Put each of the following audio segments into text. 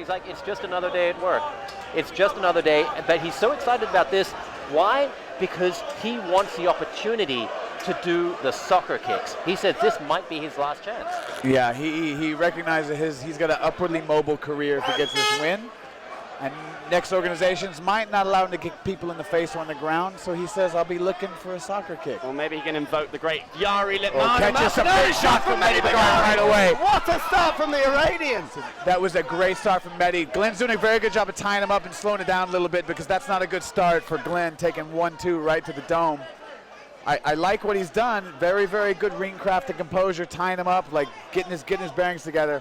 he's like, it's just another day at work. It's just another day, but he's so excited about this. Why? Because he wants the opportunity to do the soccer kicks. He says this might be his last chance. Yeah, he recognizes he's got an upwardly mobile career if he gets this win. And next organizations might not allow him to kick people in the face or on the ground, so he says, I'll be looking for a soccer kick. Or maybe he can invoke the great Yari Litmanen. Oh, catches some big shots from Mehdi Bagheri right away. What a start from the Iranians. That was a great start from Mehdi. Glenn's doing a very good job of tying him up and slowing it down a little bit, because that's not a good start for Glenn, taking 1-2 right to the dome. I like what he's done. Very, very good ring craft and composure, tying him up, like getting his bearings together.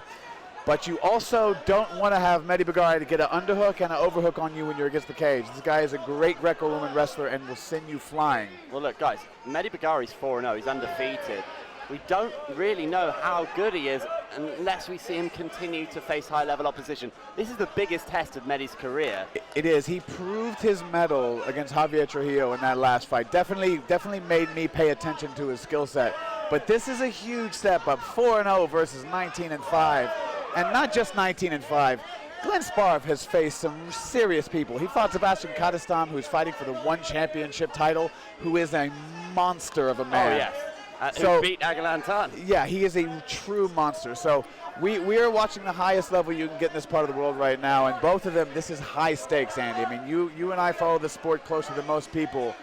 But you also don't want to have Mehdi Bagheri to get an underhook and an overhook on you when you're against the cage. This guy is a great Greco-Roman wrestler and will send you flying. Well, look, guys, Mehdi Bagheri's 4-0. He's undefeated. We don't really know how good he is unless we see him continue to face high-level opposition. This is the biggest test of Mehdi's career. It is. He proved his mettle against Javier Trujillo in that last fight. Definitely made me pay attention to his skill set. But this is a huge step up. 4-0 versus 19-5. And not just 19-5. Glenn Sparv has faced some serious people. He fought Sebastian Kadestam, who's fighting for the one championship title, who is a monster of a man. Oh, yes. Who beat Agalantan. Yeah, he is a true monster. So we are watching the highest level you can get in this part of the world right now, and both of them, this is high stakes, Andy. I mean, you and I follow the sport closer than most people.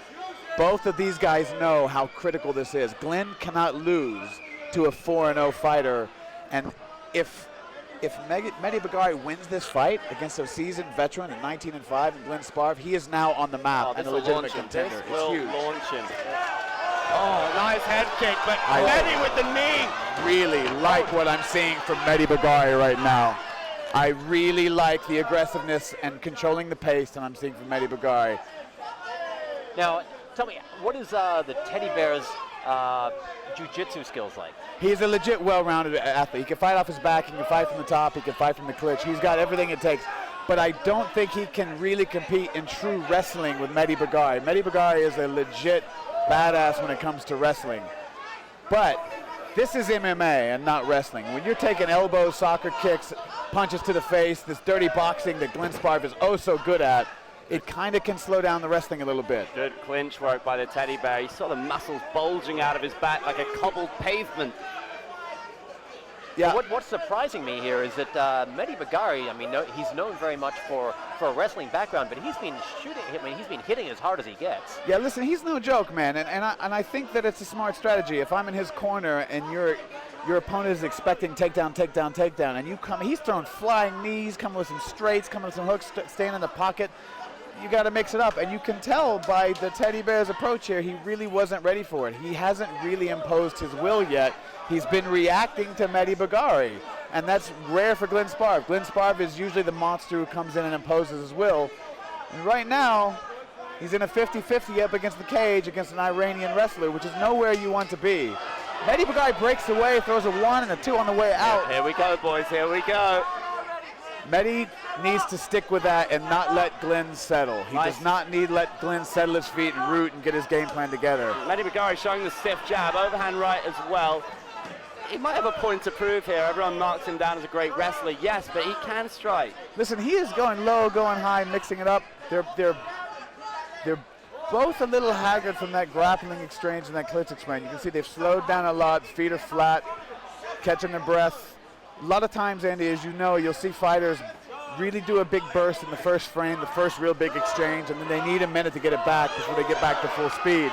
Both of these guys know how critical this is. Glenn cannot lose to a 4-0 fighter, and if Mehdi Bagheri wins this fight against a seasoned veteran at 19-5 and Glenn Sparv, he is now on the map and a legitimate contender. It's huge. Launch him. Oh, nice head kick, but Mehdi with the knee. Really like what I'm seeing from Mehdi Bagheri right now. I really like the aggressiveness and controlling the pace that I'm seeing from Mehdi Bagheri. Now, tell me, what is the Teddy Bear's jiu-jitsu skills like? He's a legit well-rounded athlete. He can fight off his back, he can fight from the top, he can fight from the clinch. He's got everything it takes. But I don't think he can really compete in true wrestling with Mehdi Bagheri. Mehdi Bagheri is a legit badass when it comes to wrestling. But this is MMA and not wrestling. When you're taking elbows, soccer kicks, punches to the face, this dirty boxing that Glenn Sparv is oh so good at, it kind of can slow down the wrestling a little bit. Good clinch work by the teddy bear. You saw the muscles bulging out of his back like a cobbled pavement. Yeah. What's surprising me here is that Mehdi Bagheri, I mean, he's known very much for a wrestling background, but he's been shooting. I mean, he's been hitting as hard as he gets. Yeah, listen, he's no joke, man, and I think that it's a smart strategy. If I'm in his corner and your opponent is expecting takedown, takedown, takedown, and you come, he's throwing flying knees, coming with some straights, coming with some hooks, staying in the pocket. You got to mix it up, and you can tell by the teddy bear's approach here, he really wasn't ready for it. He hasn't really imposed his will yet. He's been reacting to Mehdi Bagheri, and that's rare for Glenn Sparv. Glenn Sparv is usually the monster who comes in and imposes his will. And right now, he's in a 50-50 up against the cage against an Iranian wrestler, which is nowhere you want to be. Mehdi Bagheri breaks away, throws a 1 and a 2 on the way out. Here we go, boys, here we go. Mehdi needs to stick with that and not let Glenn settle. He does not need to let Glenn settle his feet and root and get his game plan together. Mehdi Bagheri showing the stiff jab, overhand right as well. He might have a point to prove here. Everyone marks him down as a great wrestler, yes, but he can strike. Listen, he is going low, going high, mixing it up. They're both a little haggard from that grappling exchange and that clinch exchange. You can see they've slowed down a lot, feet are flat, catching their breath. A lot of times, Andy, as you know, you'll see fighters really do a big burst in the first frame, the first real big exchange, and then they need a minute to get it back before they get back to full speed.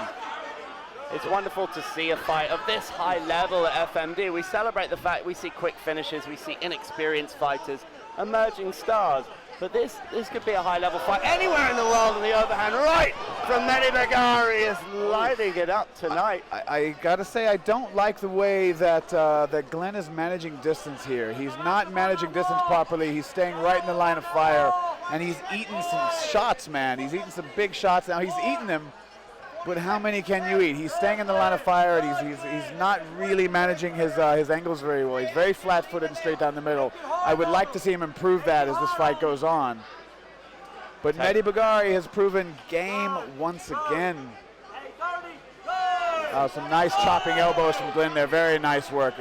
It's wonderful to see a fight of this high level at FMD. We celebrate the fact we see quick finishes, we see inexperienced fighters, emerging stars. But this could be a high-level fight anywhere in the world, and the overhand right from Mehdi Bagheri is lighting it up tonight. I gotta say, I don't like the way that that Glenn is managing distance here. He's not managing distance properly. He's staying right in the line of fire, and he's eating some shots, man. He's eating some big shots. Now he's eating them, but how many can you eat? He's staying in the line of fire, and he's not really managing his angles very well. He's very flat-footed and straight down the middle. I would like to see him improve that as this fight goes on. But Mehdi Bagheri has proven game once again. Some nice chopping elbows from Glenn there. Very nice work.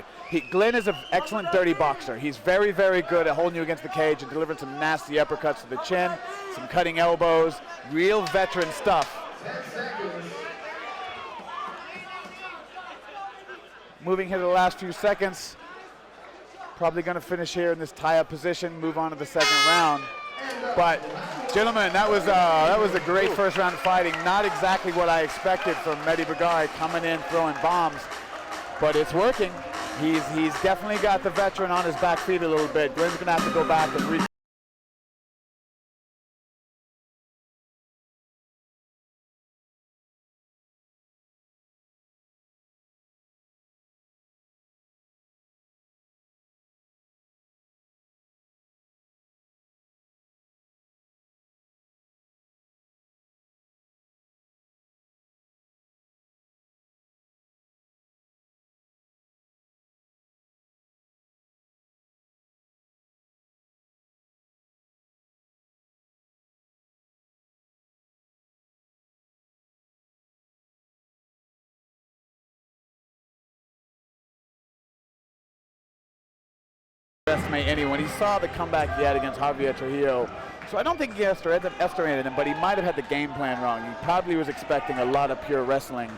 Glenn is an excellent dirty boxer. He's very, very good at holding you against the cage and delivering some nasty uppercuts to the chin, some cutting elbows, real veteran stuff. Moving here to the last few seconds. Probably going to finish here in this tie-up position, move on to the second round. But, gentlemen, that was a great first round of fighting. Not exactly what I expected from Mehdi Bagheri coming in, throwing bombs, but it's working. He's definitely got the veteran on his back feet a little bit. Glenn's going to have to go back and estimate anyone. He saw the comeback he had against Javier Trujillo. So I don't think he estimated him, but he might have had the game plan wrong. He probably was expecting a lot of pure wrestling,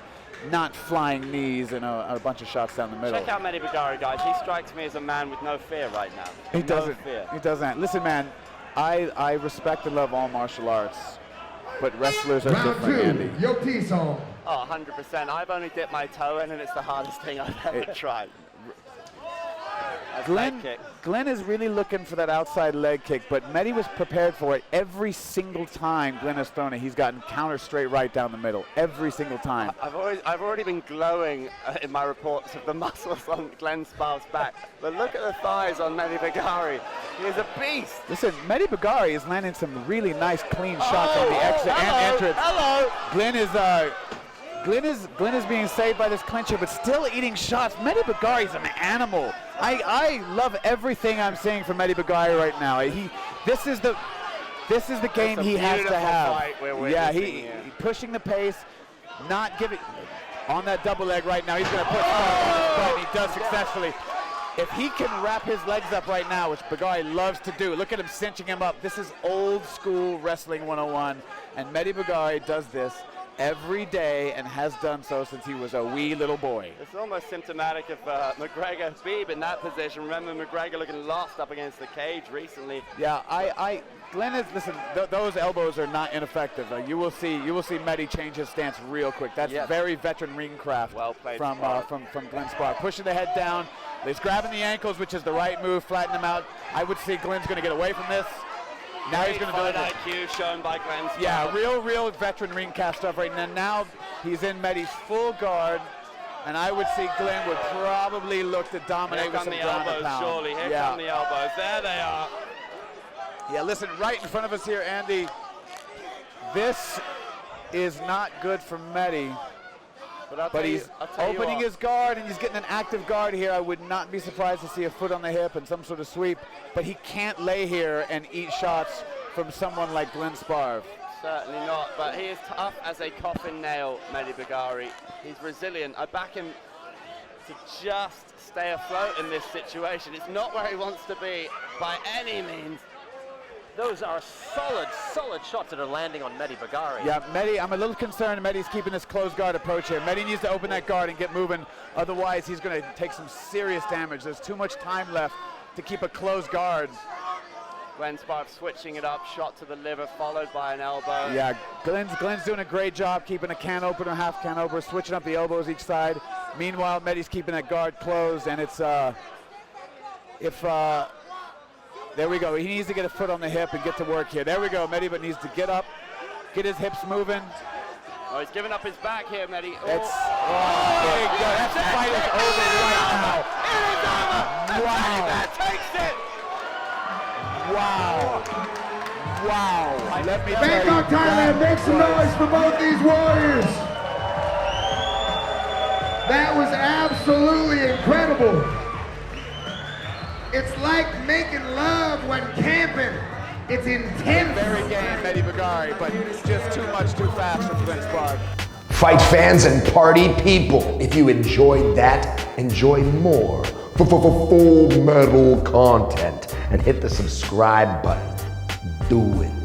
not flying knees and a bunch of shots down the middle. Check out Mehdi Bagheri, guys. He strikes me as a man with no fear right now. He doesn't. He doesn't. Listen, man, I respect and love all martial arts, but wrestlers are different, Andy. Your piece on. Oh, 100%. I've only dipped my toe in, and it's the hardest thing I've ever tried. Glenn is really looking for that outside leg kick, but Mehdi was prepared for it. Every single time Glenn has thrown it, he's gotten counter straight right down the middle. Every single time. I've already been glowing in my reports of the muscles on Glenn Sparv's back, but look at the thighs on Mehdi Bagheri. He is a beast. Listen, Mehdi Bagheri is landing some really nice clean shots on the exit and entrance. Hello. Glenn is being saved by this clincher, but still eating shots. Mehdi Bagheri is an animal. I love everything I'm seeing from Mehdi Bagheri right now. This is the game he has to have. Yeah, he pushing the pace, not giving on that double leg right now. He's going to put Sparv on his butt, and he does successfully. If he can wrap his legs up right now, which Bagheri loves to do, look at him cinching him up. This is old school wrestling 101, and Mehdi Bagheri does this every day and has done so since he was a wee little boy. It's almost symptomatic of McGregor Beeb in that position. Remember McGregor looking lost up against the cage recently. Yeah, Glenn is, listen, those elbows are not ineffective. You will see Mehdi change his stance real quick. That's very veteran ring craft from Glenn Sparv. Pushing the head down, he's grabbing the ankles, which is the right move, flatten them out. I would see Glenn's going to get away from this. Now he's going to do it. IQ shown by Glenn Sparv. Yeah, real veteran ring cast stuff right now. Now he's in Mehdi's full guard, and I would see Glenn would probably look to dominate with some ground and pound. Surely, here come the elbows. There they are. Yeah, listen, right in front of us here, Andy. This is not good for Mehdi. But he's opening his guard, and he's getting an active guard here. I would not be surprised to see a foot on the hip and some sort of sweep. But he can't lay here and eat shots from someone like Glenn Sparv. Certainly not, but he is tough as a coffin nail, Mehdi Bagheri. He's resilient. I back him to just stay afloat in this situation. It's not where he wants to be by any means. Those are solid shots that are landing on Mehdi Bagheri. Yeah, Mehdi, I'm a little concerned Mehdi's keeping this closed guard approach here. Mehdi needs to open that guard and get moving. Otherwise, he's going to take some serious damage. There's too much time left to keep a closed guard. Glenn Sparv switching it up, shot to the liver, followed by an elbow. Yeah, Glenn's doing a great job keeping a can opener, half can opener, switching up the elbows each side. Meanwhile, Mehdi's keeping that guard closed, and it's, there we go. He needs to get a foot on the hip and get to work here. There we go. Mehdi but needs to get up, get his hips moving. Oh, he's giving up his back here, Mehdi. That fight is over right now. It is over. Wow. That takes it. Wow. Let me Bangkok, Thailand, make some noise for both these warriors. That was absolutely incredible. It's like making love when camping. It's intense. Very game, Mehdi Bagheri, but it's just too much too fast for Glenn Sparv. Fight fans and party people, if you enjoyed that, enjoy more Full Metal content and hit the subscribe button. Do it.